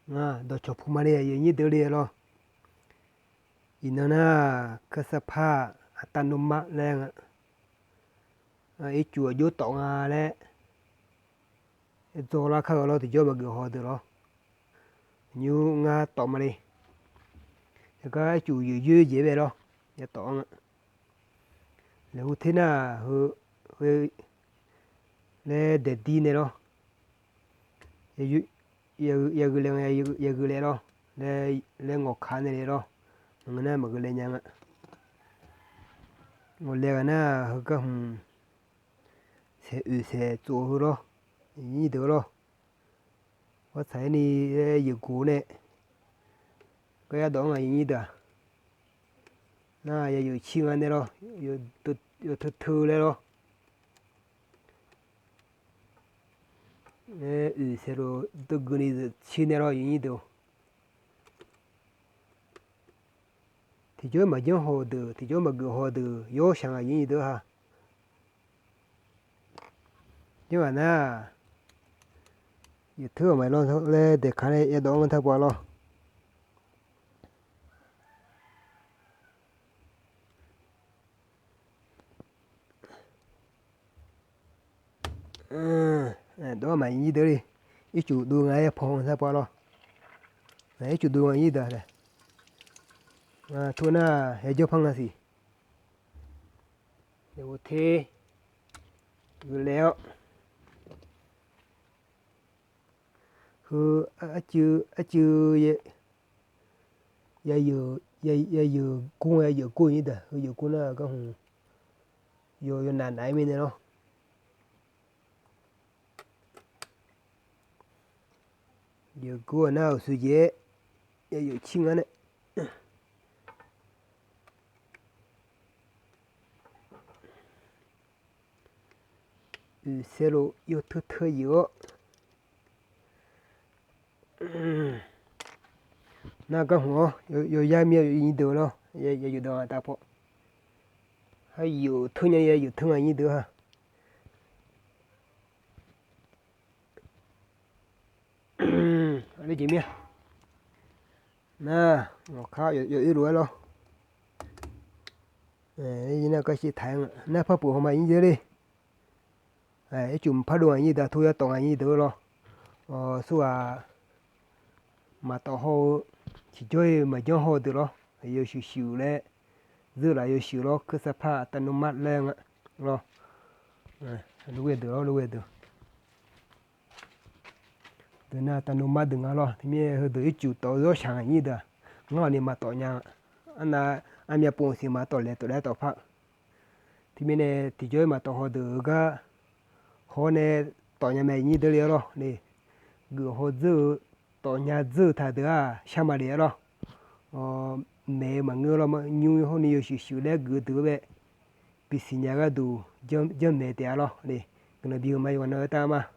Đồ chụp mà đi như thế đi lo inana kasapa atanuma lên ít chùa vô tọng đấy rồi là khờ lo thì cho mà gửi họ được lo như nga tọng mà đi cái chủ yếu dễ dễ về lo ya tọng nếu thế nào hơi để đi này lo ya ya gửi lên ya gửi lên lo để ngọc khăn này lo người này mà gửi lên nhang ngồi lên na hơi cái sẽ chỗ lo như thế lo có thấy ni yêu cũ này cái đó là như thế na yêu chim anh này lo yêu thư này lo sẽ lo tự gửi chim này lo như thế thì chỗ mà giống hồ được thì chỗ mà gửi hồ được yếu sang là như thế ha nhưng mà na yêu thư mà lo lên để khán này đó mình thấy bao lo đó mà như thế đi ít chủ đua ngay phong thấy bao lo này chủ đua như thế này thôi na hệ cho phong là gì nếu thế gửi léo cứ chứ giờ cũng giờ cũng như thế giờ cũng là cái hùng giờ nàn ấy mình nó giờ cũng nào suy chế giờ chinh anh ấy xe lô giờ thơ giờ na cái hùng giờ giá miêu như thế lo giờ đó ta po hay giờ thơ nhà giờ thơ như thế ha lấy gì miêu na ngọc khá giờ ít rồi lo đây là cái gì thằng na phát bùa mà như thế đi chùm phát đồ như thế thôi tông như thế lo số mà tao hồ chỉ chơi mà cho hồ được lo giờ xíu đấy giờ là giờ xíu lo cứ sắp phá tan nó mát lên lo lúc được từ na tan nó mát đừng lo thì mình hơi được ít chút tao rồi sáng như thế ngon thì mà tao nhang anh nhà bông xí mà tao lấy tao phát thì mình này thì chơi mà tao hồ được cái hồ này tao nhà mày như thế lo này gửi hồ giờ tao nhà giờ thay được sao mà để lo mẹ mà ngơ lo mà nhiều hơn nhiều xíu đấy gửi từ về bị xin nhà cái đủ cho mẹ để lo này cái này điều mày còn nói ta mà